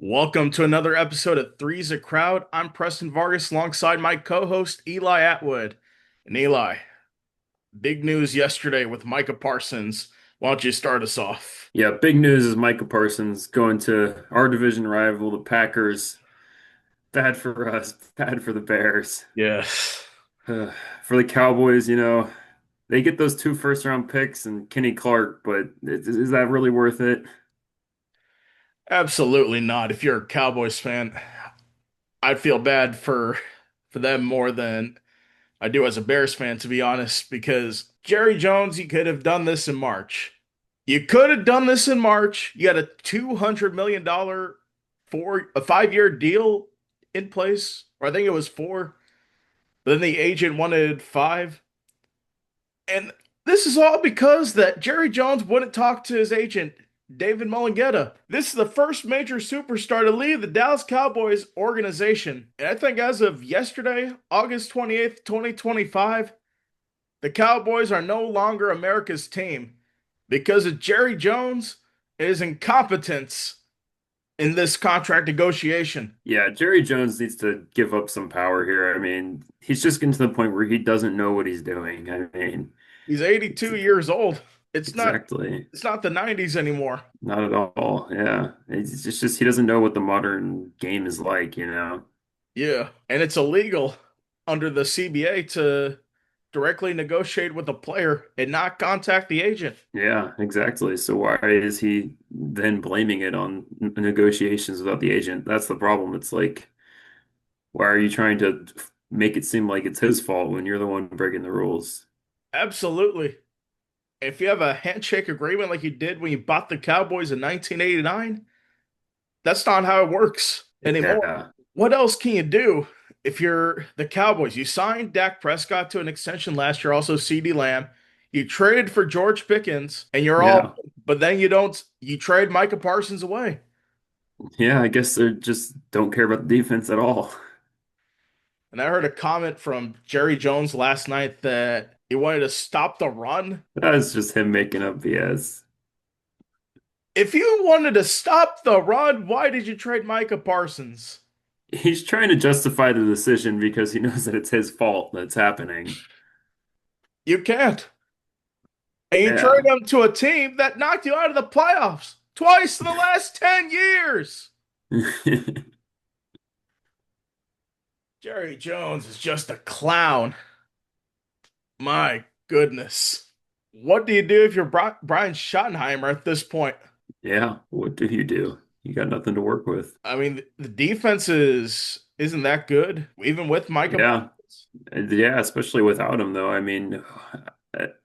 Welcome to another episode of Three's a Crowd. I'm Preston Vargas alongside my co-host Eli Atwood. And Eli, big news yesterday with Micah Parsons. Why don't you start us off? Yeah, big news is Micah Parsons going to our division rival, the Packers. Bad for us, bad for the Bears. Yes, For the Cowboys, they get those two first round picks and Kenny Clark, but is that really worth it? absolutely not. If you're a Cowboys fan, I'd feel bad for them more than I do as a Bears fan, to be honest, because Jerry Jones, you could have done this in March. You could have done this in March. You had a $200 million for a 5-year deal in place, or I think it was four, but then the agent wanted five. And this is all because that Jerry Jones wouldn't talk to his agent, David Mulugheta. This is the first major superstar to leave the Dallas Cowboys organization. And I think as of yesterday, August 28th, 2025, the Cowboys are no longer America's team because of Jerry Jones and his incompetence in this contract negotiation. Yeah, Jerry Jones needs to give up some power here. I mean, he's just getting to the point where he doesn't know what he's doing. I mean, He's it's 82 years old. It's not exactly it's not the 90s anymore. not at all. Yeah, it's just he doesn't know what the modern game is like. Yeah, and it's illegal under the CBA to directly negotiate with a player and not contact the agent. Yeah, exactly. So why is he then blaming it on negotiations without the agent? That's the problem. It's like, why are you trying to make it seem like it's his fault when you're the one breaking the rules? Absolutely. If you have a handshake agreement like you did when you bought the Cowboys in 1989, that's not how it works anymore. Yeah, What else can you do if you're the Cowboys? You signed Dak Prescott to an extension last year, also CeeDee Lamb. You traded for George Pickens, and you're all, yeah, but then you trade Micah Parsons away. yeah. I guess they just don't care about the defense at all. And I heard a comment from Jerry Jones last night that he wanted to stop the run. That's just him making up BS. If you wanted to stop the run, why did you trade Micah Parsons? He's trying to justify the decision because he knows that it's his fault that's happening. You can't. And you trade Yeah. him to a team that knocked you out of the playoffs twice in the last 10 years. Jerry Jones is just a clown. My goodness. What do you do if you're Brian Schottenheimer at this point? Yeah, what do you do? You got nothing to work with. I mean, the defense isn't that good, even with Micah Yeah. Parsons. Yeah, especially without him, though. I mean,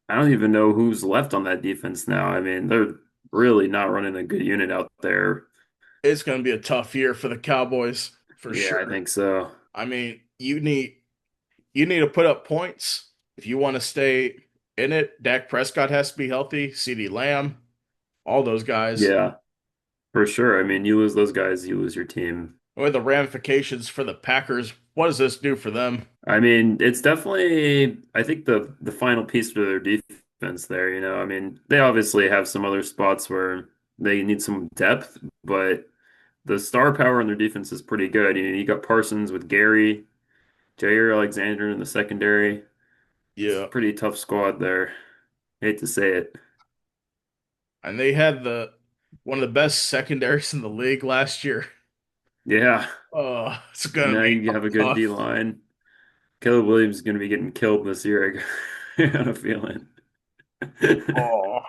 I don't even know who's left on that defense now. I mean, they're really not running a good unit out there. It's going to be a tough year for the Cowboys for Yeah, I sure. think so. I mean, you need to put up points if you want to stay in it. Dak Prescott has to be healthy. CeeDee Lamb, all those guys. Yeah, for sure. I mean, you lose those guys, you lose your team. What are the ramifications for the Packers? What does this do for them? I mean, it's definitely, I think the final piece for their defense there. I mean, they obviously have some other spots where they need some depth, but the star power on their defense is pretty good. You got Parsons with Gary, Jair Alexander in the secondary. It's a Yeah, pretty tough squad there. Hate to say it. and they had the one of the best secondaries in the league last year. Yeah. Oh, it's gonna Now be you have a good D tough. line. Caleb Williams is going to be getting killed this year. I got a feeling. Oh,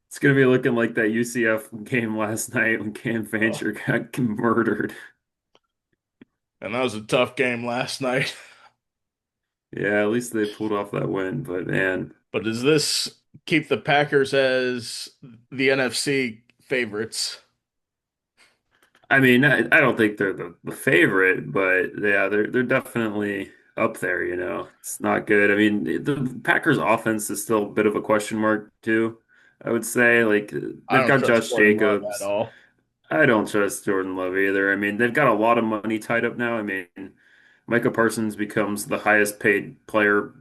It's going to be looking like that UCF game last night when Cam oh. Fancher got murdered. And that was a tough game last night. Yeah, at least they pulled off that win. But man, But does this keep the Packers as the NFC favorites? I mean, I don't think they're the favorite, but yeah, they're definitely up there. It's not good. I mean, the Packers offense is still a bit of a question mark too. I would say like I they've don't got trust Josh Jordan Love at Jacobs. all. I don't trust Jordan Love either. I mean, they've got a lot of money tied up now. I mean, Micah Parsons becomes the highest paid player,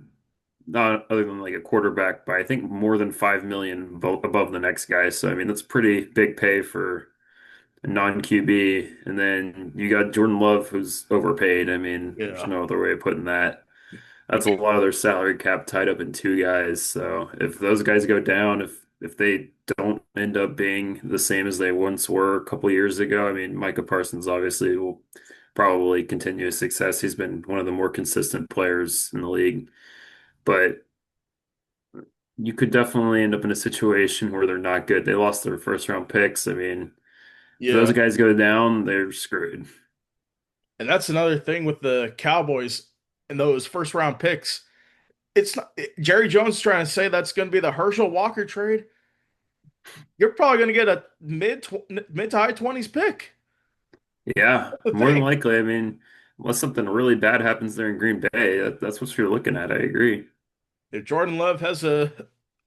not other than like a quarterback, by I think more than 5 million above the next guy. So I mean, that's pretty big pay for a non-QB, and then you got Jordan Love who's overpaid. I mean, there's Yeah. no other way of putting that. That's a lot of their salary cap tied up in two guys. So if those guys go down, if they don't end up being the same as they once were a couple years ago, I mean, Micah Parsons obviously will probably continue his success. He's been one of the more consistent players in the league, but you could definitely end up in a situation where they're not good. They lost their first round picks. I mean, if those Yeah. guys go down, they're screwed. And that's another thing with the Cowboys and those first round picks. It's not Jerry Jones trying to say that's going to be the Herschel Walker trade. You're probably going to get a mid to high 20s pick. Yeah, That's the more than thing. likely. I mean, unless something really bad happens there in Green Bay, that's what you're looking at. I agree. If Jordan Love has a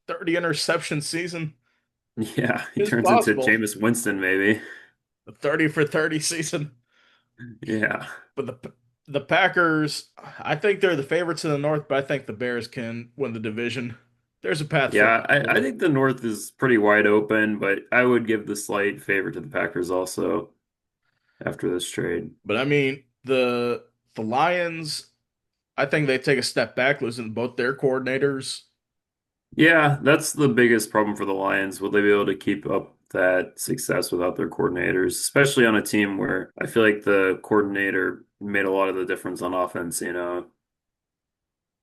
30 interception season, Yeah, he it's turns into possible. Jameis Winston, maybe. A 30 for 30 season. Yeah. But the Packers, I think they're the favorites in the North, but I think the Bears can win the division. There's a path for Yeah, I Minnesota. think the North is pretty wide open, but I would give the slight favor to the Packers also after this trade. But I mean, the Lions, I think they take a step back losing both their coordinators. Yeah, that's the biggest problem for the Lions. Will they be able to keep up that success without their coordinators, especially on a team where I feel like the coordinator made a lot of the difference on offense, you know?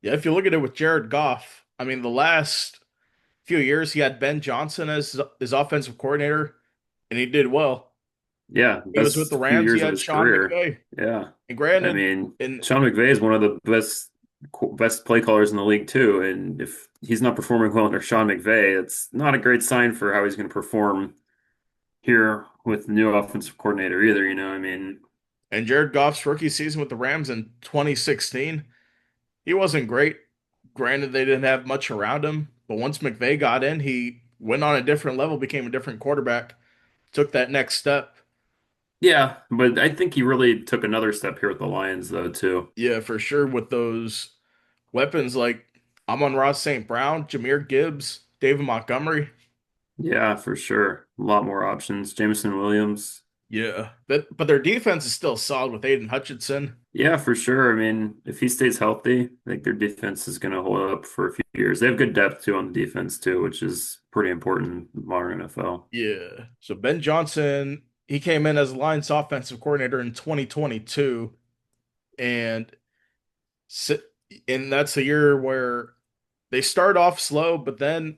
Yeah, if you look at it with Jared Goff, I mean, the last few years he had Ben Johnson as his offensive coordinator, and he did well. Yeah, He was with the best few Rams. He years of had his Sean career. McVay. Yeah. And I granted, mean, and Sean McVay is one of the best play callers in the league too, and if he's not performing well under Sean McVay, it's not a great sign for how he's going to perform here with the new offensive coordinator either, you know? I mean, and Jared Goff's rookie season with the Rams in 2016, he wasn't great. Granted, they didn't have much around him, but once McVay got in, he went on a different level, became a different quarterback, took that next step. yeah, but I think he really took another step here with the Lions though too. Yeah, for sure. With those weapons like Amon-Ra St. Brown, Jahmyr Gibbs, David Montgomery. Yeah, for sure. A lot more options. Jameson Williams. Yeah, but their defense is still solid with Aiden Hutchinson. Yeah, for sure. I mean, if he stays healthy, I think their defense is going to hold up for a few years. They have good depth too on the defense too, which is pretty important in the modern NFL. Yeah. So Ben Johnson, he came in as Lions offensive coordinator in 2022, and si- and that's the year where they start off slow, but then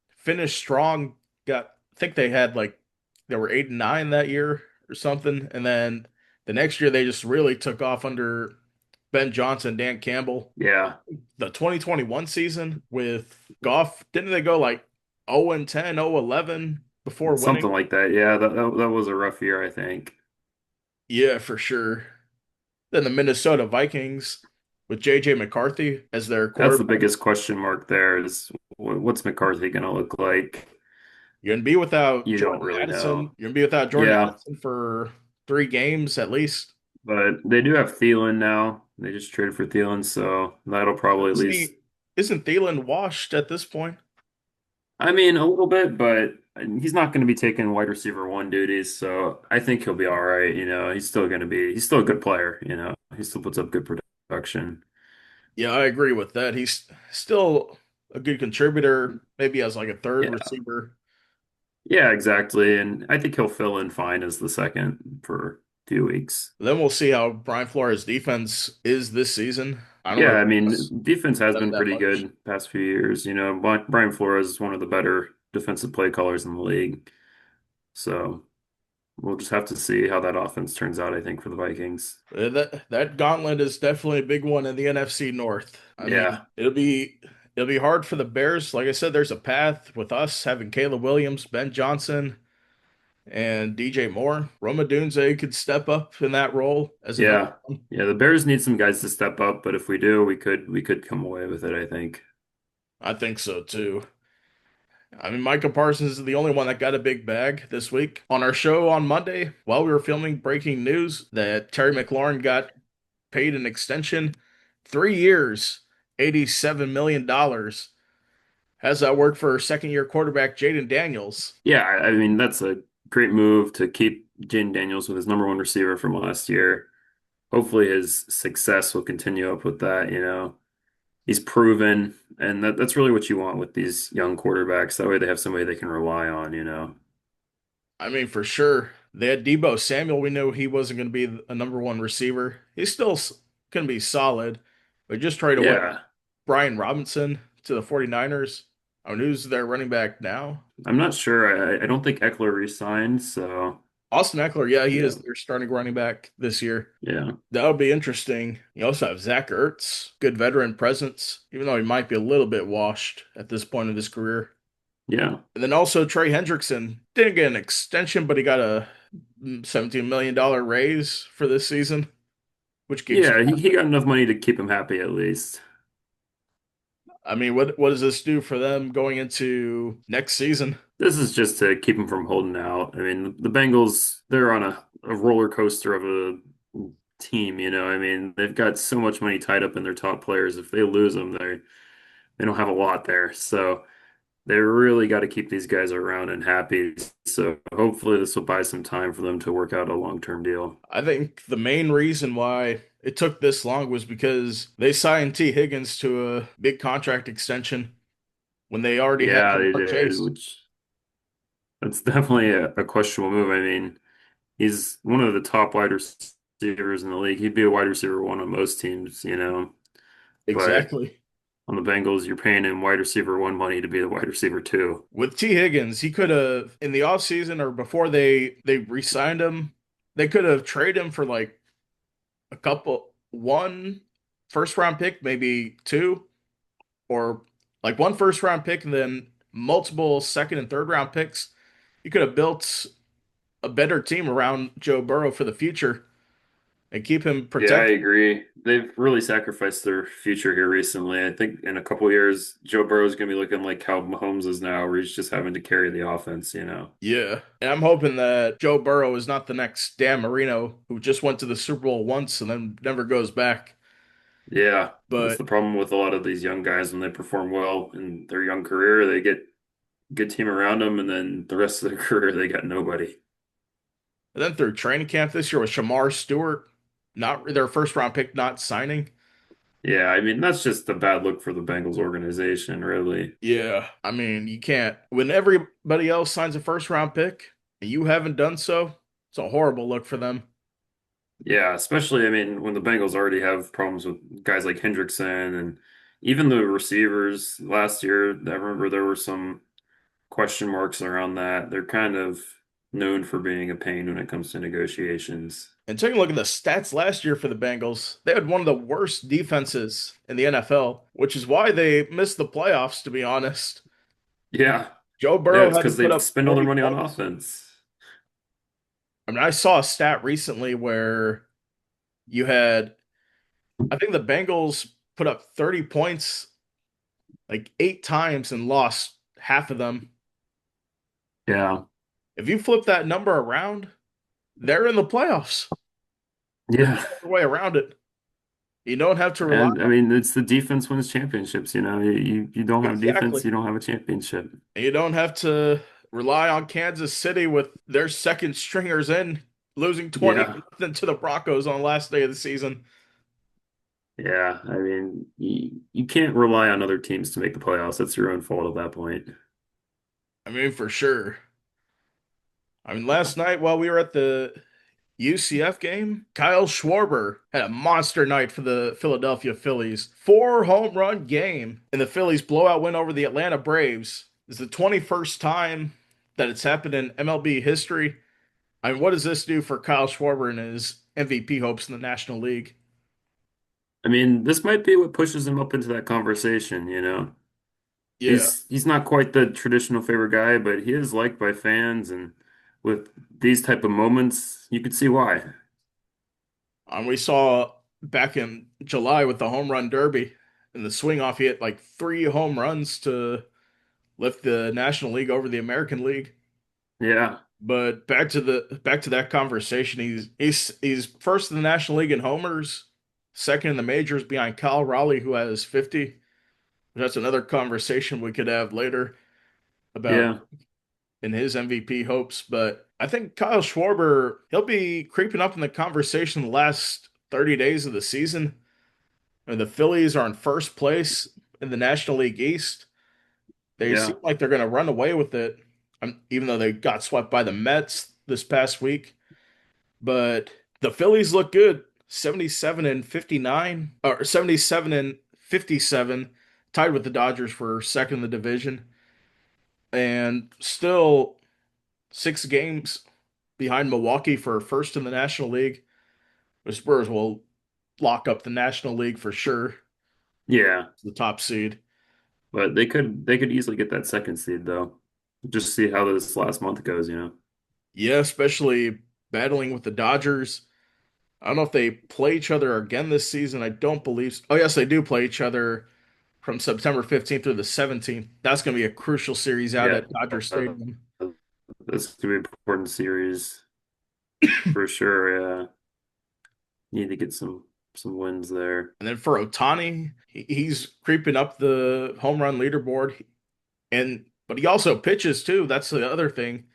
finished strong. I think they had like they were 8-9 that year or something, and then the next year they just really took off under Ben Johnson, Dan Campbell. Yeah, The 2021 season with Goff, didn't they go like 0-10, 0-11 before something winning? like that. Yeah, that was a rough year, I think. Yeah, for sure. Then the Minnesota Vikings with JJ McCarthy as their That's the quarterback. biggest question mark there is what's McCarthy going to look like? You're gonna be without You don't Jordan really Addison. know. You're gonna be without Jordan Yeah, Addison for 3 games at least. but they do have Thielen now. They just traded for Thielen, so that'll probably at Isn't least, he? Isn't Thielen washed at this point? I mean, a little bit, but he's not going to be taking wide receiver one duties, so I think he'll be all right. You know, he's still a good player. You know, he still puts up good production. Yeah, I agree with that. He's still a good contributor, maybe as like a third Yeah, receiver. yeah, exactly. And I think he'll fill in fine as the second for a few weeks. Then we'll see how Brian Flores' defense is this season. I don't Yeah, really I mean, trust defense has them been that pretty much. good past few years. You know, Brian Flores is one of the better defensive play callers in the league. So we'll just have to see how that offense turns out, I think, for the Vikings. That gauntlet is definitely a big one in the NFC North. I Yeah, mean, it'll be hard for the Bears. Like I said, there's a path with us having Caleb Williams, Ben Johnson, and DJ Moore. Roma Dunze could step up in that role as a number yeah. one. Yeah, the Bears need some guys to step up, but if we do, we could come away with it, I think. I think so too. I mean, Micah Parsons is the only one that got a big bag this week. On our show on Monday, while we were filming breaking news that Terry McLaurin got paid an extension, 3 years, $87 million. How's that work for second year quarterback Jaden Daniels? Yeah, I mean, that's a great move to keep Jane Daniels with his number one receiver from last year. Hopefully his success will continue up with that, you know. He's proven, and that's really what you want with these young quarterbacks. That way they have somebody they can rely on, you know. I mean, for sure. They had Debo Samuel. We knew he wasn't going to be a number one receiver. He's still going to be solid. But just trade away Yeah, Brian Robinson to the 49ers. I mean, who's their running back now? I'm not sure. I don't think Eckler re-signed, so Austin Eckler. Yeah, he yeah, is their starting running back this year. yeah, That would be interesting. You also have Zach Ertz, good veteran presence, even though he might be a little bit washed at this point of his career. yeah. And then also Trey Hendrickson didn't get an extension, but he got a $17 million raise for this season, which keeps him Yeah, he happy. got enough money to keep him happy at least. I mean, what does this do for them going into next season? This is just to keep him from holding out. I mean, the Bengals, they're on a roller coaster of a team, you know. I mean, they've got so much money tied up in their top players. If they lose them, they don't have a lot there. So they really got to keep these guys around and happy. So hopefully this will buy some time for them to work out a long-term deal. I think the main reason why it took this long was because they signed T. Higgins to a big contract extension when they already had Yeah, they Jamar did, Chase. which that's definitely a questionable move. I mean, he's one of the top wide receivers in the league. He'd be a wide receiver one on most teams, you know. But Exactly. on the Bengals, you're paying him wide receiver one money to be the wide receiver two. With T. Higgins, he could have in the offseason or before they re-signed him, they could have traded him for like a couple one first round pick, maybe two, or like one first round pick and then multiple second and third round picks. You could have built a better team around Joe Burrow for the future and keep him Yeah, I protected. agree. They've really sacrificed their future here recently. I think in a couple years, Joe Burrow's going to be looking like how Mahomes is now, where he's just having to carry the offense, you know. Yeah. And I'm hoping that Joe Burrow is not the next Dan Marino who just went to the Super Bowl once and then never goes back. Yeah, that's But the problem with a lot of these young guys when they perform well in their young career, they get a good team around them, and then the rest of their career they got nobody. then through training camp this year with Shamar Stewart, not their first round pick not signing. Yeah, I mean that's just a bad look for the Bengals organization, really. Yeah. I mean, you can't when everybody else signs a first round pick and you haven't done so, it's a horrible look for them. Yeah, especially I mean when the Bengals already have problems with guys like Hendrickson and even the receivers last year. I remember there were some question marks around that. They're kind of known for being a pain when it comes to negotiations. And taking a look at the stats last year for the Bengals, they had one of the worst defenses in the NFL, which is why they missed the playoffs, to be honest. Yeah, Joe yeah, Burrow it's had to because put they up spend all their 40 money on points. offense. I mean, I saw a stat recently where you had, I think the Bengals put up 30 points like eight times and lost half of them. Yeah, If you flip that number around, they're in the playoffs. There's yeah. no other way around it. You don't have to rely And I mean, it's the defense wins championships, you know. You don't have defense, exactly. you don't have a championship. You don't have to rely on Kansas City with their second stringers in losing 20 Yeah. nothing to the Broncos on the last day of the season. Yeah. I mean, you can't rely on other teams to make the playoffs. That's your own fault at that point. I mean, for sure. I mean, last night while we were at the UCF game, Kyle Schwarber had a monster night for the Philadelphia Phillies. 4 home run game, and the Phillies blowout win over the Atlanta Braves. It's the 21st time that it's happened in MLB history. I mean, what does this do for Kyle Schwarber and his MVP hopes in the National League? I mean, this might be what pushes him up into that conversation, you know. Yeah. He's not quite the traditional favorite guy, but he is liked by fans, and with these type of moments, you could see why. We saw back in July with the home run derby and the swing off, he hit like 3 home runs to lift the National League over the American League. Yeah. But back to that conversation, he's first in the National League in homers, second in the majors behind Kyle Raleigh, who has 50. That's another conversation we could have later about Yeah. in his MVP hopes. But I think Kyle Schwarber, he'll be creeping up in the conversation the last 30 days of the season. And the Phillies are in first place in the National League East. They seem Yeah, like they're going to run away with it, even though they got swept by the Mets this past week. But the Phillies look good, 77 and 59, or 77 and 57, tied with the Dodgers for second in the division, and still 6 games behind Milwaukee for first in the National League. The Spurs will lock up the National League for sure, yeah, the top seed. but they could easily get that second seed though. Just see how this last month goes, you know. Yeah, especially battling with the Dodgers. I don't know if they play each other again this season. I don't believe. Oh, yes, they do play each other from September 15th through the 17th. That's going to be a crucial series out Yeah, at Dodger Stadium. this could be an important series for sure. Yeah, need to get some wins there. And then for Otani, he's creeping up the home run leaderboard, and but he also pitches too. That's the other thing.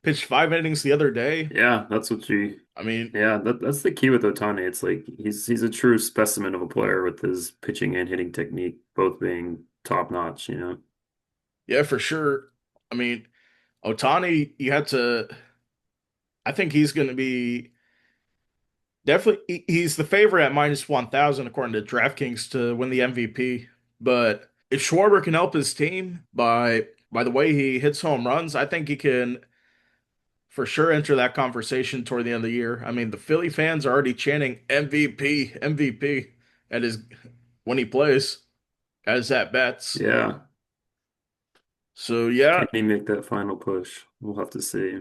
Pitched 5 innings the other day. Yeah, that's what you. I mean, Yeah, that's the key with Otani. It's like he's a true specimen of a player with his pitching and hitting technique both being top notch, you know. yeah, for sure. I mean, Otani, you had to. I think he's going to be definitely. He's the favorite at minus 1,000 according to DraftKings to win the MVP. But if Schwarber can help his team by the way he hits home runs, I think he can for sure enter that conversation toward the end of the year. I mean, the Philly fans are already chanting MVP, MVP at his when he plays as at bats. Yeah. So yeah, Can he make that final push? We'll have to see.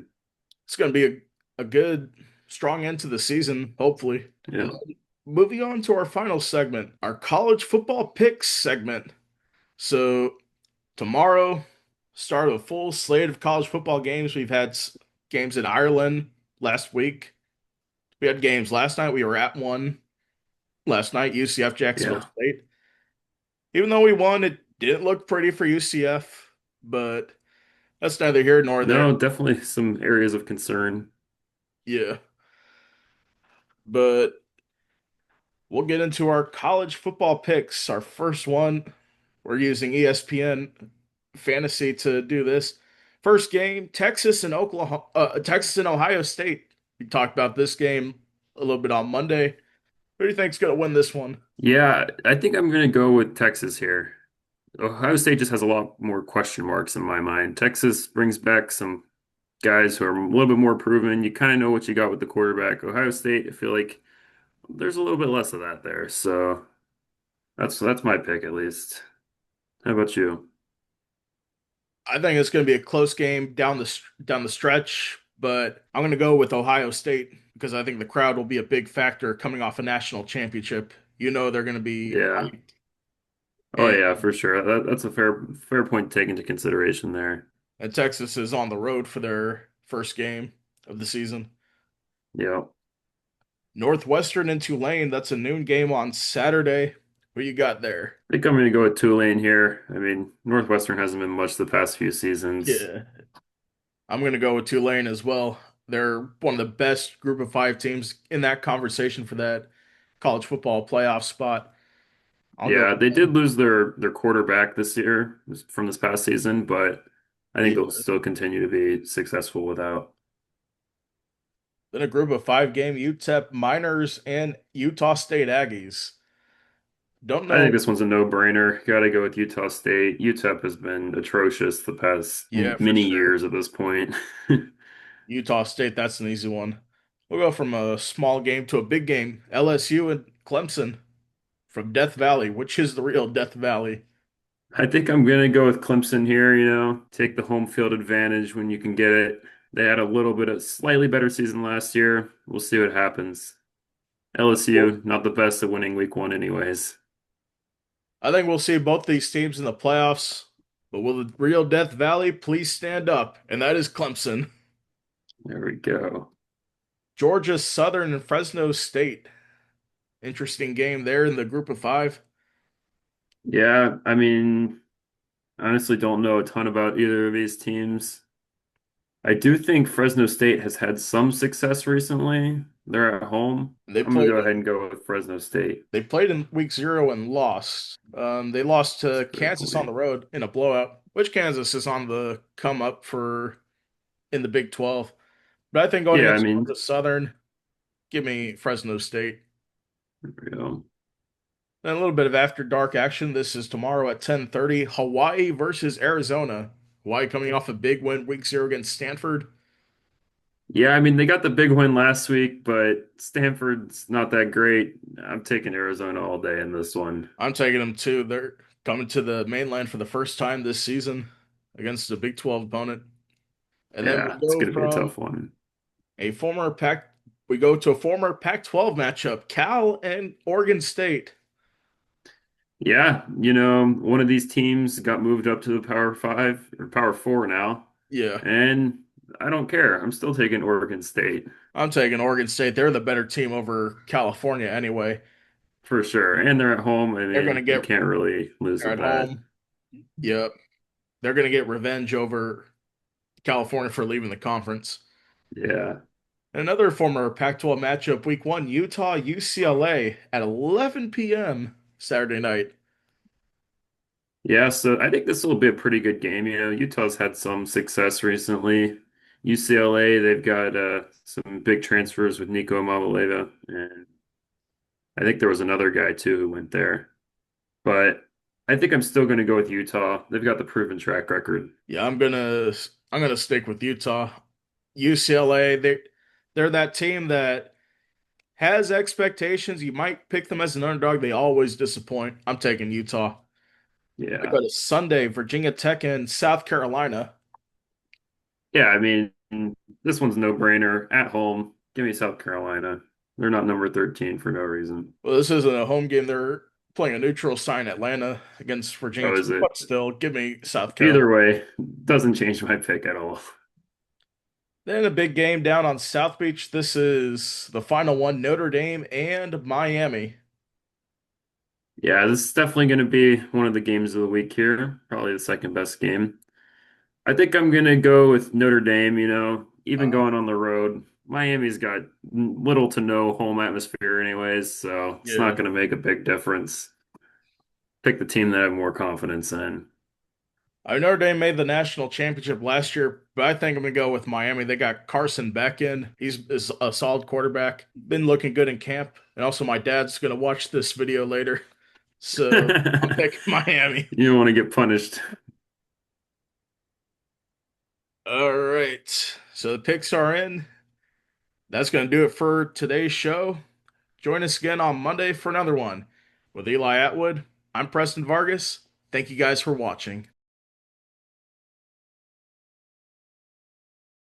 it's going to be a good, strong end to the season, hopefully. And Yeah. then moving on to our final segment, our college football picks segment. So tomorrow, start a full slate of college football games. We've had games in Ireland last week. We had games last night. We were at one last night, UCF Jacksonville Yeah. State. Even though we won, it didn't look pretty for UCF, but that's neither here nor there. No, definitely some areas of concern. Yeah, but we'll get into our college football picks. Our first one, we're using ESPN Fantasy to do this. First game, Texas and Ohio State. We talked about this game a little bit on Monday. Who do you think's going to win this one? Yeah, I think I'm gonna go with Texas here. Ohio State just has a lot more question marks in my mind. Texas brings back some guys who are a little bit more proven. You kind of know what you got with the quarterback. Ohio State, I feel like there's a little bit less of that there. So that's my pick at least. How about you? I think it's going to be a close game down the stretch, but I'm going to go with Ohio State because I think the crowd will be a big factor coming off a national championship. You know they're going to be Yeah. hyped, Oh and, yeah, for sure. That's a fair point to take into consideration there. and Texas is on the road for their first game of the season. Yeah. Northwestern and Tulane, that's a noon game on Saturday. What you got there? I think I'm gonna go with Tulane here. I mean, Northwestern hasn't been much the past few seasons. Yeah, I'm going to go with Tulane as well. They're one of the best group of five teams in that conversation for that college football playoff spot. I'll go Yeah, with they did them. lose their quarterback this year from this past season, but I think they'll Yeah. still continue to be successful without. Then a group of five game UTEP Miners and Utah State Aggies. Don't I think know. this one's a no-brainer. Got to go with Utah State. UTEP has been atrocious the past Yeah, for many sure. years at this point. Utah State, that's an easy one. We'll go from a small game to a big game. LSU and Clemson from Death Valley, which is the real Death Valley. I think I'm gonna go with Clemson here, take the home field advantage when you can get it. They had a little bit of slightly better season last year. We'll see what happens. Well, LSU, not the best at winning week one anyways. I think we'll see both these teams in the playoffs. But will the real Death Valley please stand up? And that is Clemson. There we go. Georgia Southern and Fresno State. Interesting game there in the group of five. Yeah, I mean, honestly don't know a ton about either of these teams. I do think Fresno State has had some success recently. They're at home. They I'm gonna played go ahead and go with Fresno State. they played in week 0 and lost. They lost That's a to great Kansas on the point. road in a blowout, which Kansas is on the come up for in the Big 12. But I think going Yeah, I against mean, Georgia Southern, give me Fresno State. there we go. And a little bit of after dark action. This is tomorrow at 10:30. Hawaii versus Arizona. Hawaii coming off a big win week 0 against Stanford. Yeah, I mean, they got the big win last week, but Stanford's not that great. I'm taking Arizona all day in this one. I'm taking them too. They're coming to the mainland for the first time this season against a Big 12 opponent. And then we Yeah, it's go gonna be a from tough one. a former Pac we go to a former Pac-12 matchup, Cal and Oregon State. Yeah, one of these teams got moved up to the Power Five or Power Four now, Yeah, and I don't care. I'm still taking Oregon State I'm taking Oregon State. They're the better team over California anyway. for sure. And they're at home. I They're going to mean, you get can't really lose they're with at that. home. Yep. They're going to get revenge over California for leaving the conference. Yeah. Another former Pac-12 matchup, week 1, Utah UCLA at 11 p.m. Saturday night. Yeah, so I think this will be a pretty good game. Utah's had some success recently. UCLA, they've got some big transfers with Nico Iamaleava, and I think there was another guy too who went there. But I think I'm still going to go with Utah. They've got the proven track record. Yeah, I'm gonna stick with Utah. UCLA, they're that team that has expectations. You might pick them as an underdog. They always disappoint. I'm taking Utah. I Yeah. go to Sunday, Virginia Tech and South Carolina. Yeah, I mean, this one's no brainer. At home, give me South Carolina. They're not number 13 for no reason. Well, this isn't a home game. They're playing a neutral site in Atlanta against Virginia Oh, is Tech, it? but still, give me South Carolina. Either way, doesn't change my pick at all. Then a big game down on South Beach. This is the final one, Notre Dame and Miami. Yeah, this is definitely going to be one of the games of the week here. Probably the second best game. I think I'm going to go with Notre Dame, even Uh, going on the road. Miami's got little to no home atmosphere anyways, so it's not yeah. going to make a big difference. Pick the team that I have more confidence in. Notre Dame made the national championship last year, but I think I'm gonna go with Miami. They got Carson Beck in. Is a solid quarterback. Been looking good in camp. And also my dad's gonna watch this video later. So I'm picking Miami. You don't want to get punished. All right. So the picks are in. That's gonna do it for today's show. Join us again on Monday for another one. With Eli Atwood, I'm Preston Vargas. Thank you guys for watching.